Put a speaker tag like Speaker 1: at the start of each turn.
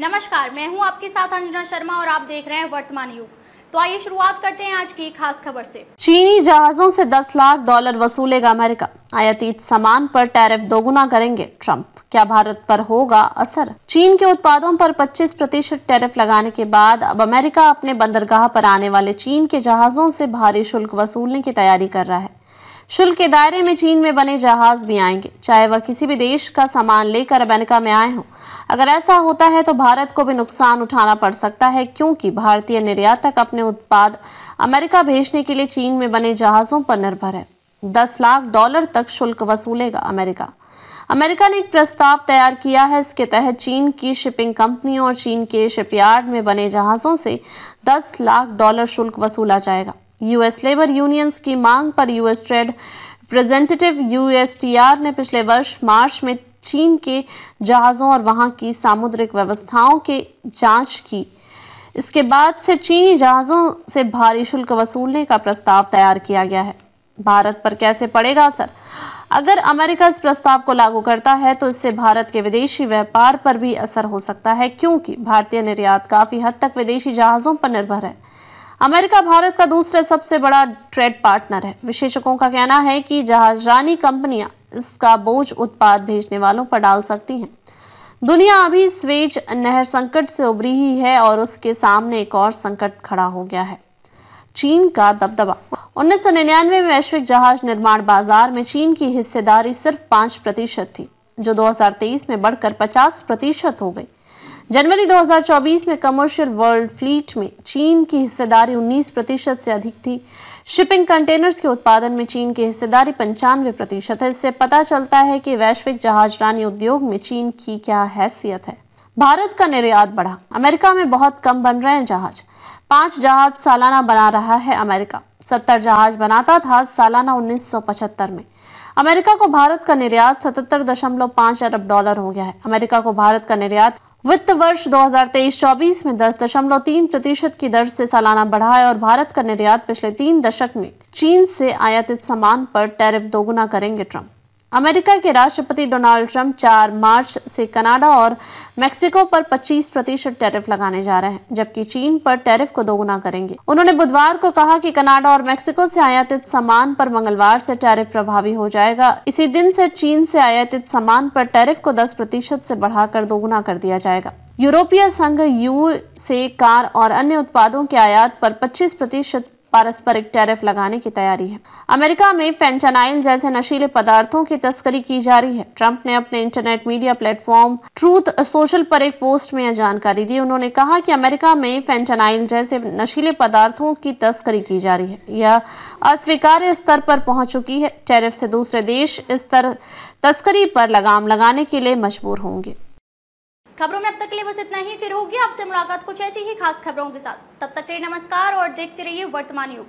Speaker 1: नमस्कार, मैं हूं आपके साथ अंजना शर्मा और आप देख रहे हैं वर्तमान युग। तो आइए शुरुआत करते हैं आज की खास खबर से।
Speaker 2: चीनी जहाजों से $10 लाख वसूलेगा अमेरिका। आयातित सामान पर टैरिफ दोगुना करेंगे ट्रंप। क्या भारत पर होगा असर? चीन के उत्पादों पर 25% टैरिफ लगाने के बाद अब अमेरिका अपने बंदरगाह पर आने वाले चीन के जहाजों से भारी शुल्क वसूलने की तैयारी कर रहा है। शुल्क के दायरे में चीन में बने जहाज भी आएंगे, चाहे वह किसी भी देश का सामान लेकर अमेरिका में आए हों। अगर ऐसा होता है तो भारत को भी नुकसान उठाना पड़ सकता है, क्योंकि भारतीय निर्यातक अपने उत्पाद अमेरिका भेजने के लिए चीन में बने जहाजों पर निर्भर है। $10 लाख तक शुल्क वसूलेगा अमेरिका। अमेरिका ने एक प्रस्ताव तैयार किया है। इसके तहत चीन की शिपिंग कंपनियों और चीन के शिपयार्ड में बने जहाजों से $10 लाख शुल्क वसूला जाएगा। यूएस लेबर यूनियंस की मांग पर यूएस ट्रेड रिप्रेजेंटेटिव यूएसटीआर ने पिछले वर्ष मार्च में चीन के जहाजों और वहां की सामुद्रिक व्यवस्थाओं की जांच की। इसके बाद से चीनी जहाजों से भारी शुल्क वसूलने का प्रस्ताव तैयार किया गया है। भारत पर कैसे पड़ेगा असर? अगर अमेरिका इस प्रस्ताव को लागू करता है तो इससे भारत के विदेशी व्यापार पर भी असर हो सकता है, क्योंकि भारतीय निर्यात काफी हद तक विदेशी जहाजों पर निर्भर है। अमेरिका भारत का दूसरा सबसे बड़ा ट्रेड पार्टनर है। विशेषज्ञों का कहना है कि जहाजरानी कंपनियां इसका बोझ उत्पाद भेजने वालों पर डाल सकती हैं। दुनिया अभी स्वेज नहर संकट से उभरी ही है और उसके सामने एक और संकट खड़ा हो गया है, चीन का दबदबा। 1999 में वैश्विक जहाज निर्माण बाजार में चीन की हिस्सेदारी सिर्फ 5% थी, जो 2023 में बढ़कर 50% हो गई। जनवरी 2024 में कमर्शियल वर्ल्ड फ्लीट में चीन की हिस्सेदारी 19% से अधिक थी। शिपिंग कंटेनर्स के उत्पादन में चीन की हिस्सेदारी 95% है। इससे पता चलता है कि वैश्विक जहाजरानी उद्योग में चीन की क्या हैसियत है। भारत का निर्यात बढ़ा। अमेरिका में बहुत कम बन रहे हैं जहाज। 5 जहाज सालाना बना रहा है अमेरिका। 70 जहाज बनाता था सालाना 1975 में। अमेरिका को भारत का निर्यात $77.5 अरब हो गया है। अमेरिका को भारत का निर्यात वित्त वर्ष 2023-24 में 10.3% की दर से सालाना बढ़ा है और भारत का निर्यात पिछले 3 दशक में चीन से आयातित सामान पर टैरिफ दोगुना करेंगे ट्रंप। अमेरिका के राष्ट्रपति डोनाल्ड ट्रंप 4 मार्च से कनाडा और मेक्सिको पर 25% टैरिफ लगाने जा रहे हैं, जबकि चीन पर टैरिफ को दोगुना करेंगे। उन्होंने बुधवार को कहा कि कनाडा और मेक्सिको से आयातित सामान पर मंगलवार से टैरिफ प्रभावी हो जाएगा। इसी दिन से चीन से आयातित सामान पर टैरिफ को 10% से बढ़ाकर दोगुना कर दिया जाएगा। यूरोपीय संघ EU से कार और अन्य उत्पादों के आयात पर 25% पारस्परिक टैरिफ लगाने की तैयारी है। अमेरिका में फेंटानाइल जैसे नशीले पदार्थों की तस्करी की जा रही है। ट्रंप ने अपने internet media platform truth social पर एक पोस्ट में यह जानकारी दी। उन्होंने कहा कि अमेरिका में फेंटानाइल जैसे नशीले पदार्थों की तस्करी की जा रही है। यह अस्वीकार्य स्तर पर पहुंच चुकी है। टैरिफ से दूसरे देश इस तस्करी पर लगाम लगाने के लिए मजबूर होंगे।
Speaker 1: खबरों में अब तक के लिए बस इतना ही। फिर होगी आपसे मुलाकात कुछ ऐसी ही खास खबरों के साथ। तब तक के लिए नमस्कार और देखते रहिए वर्तमान युग।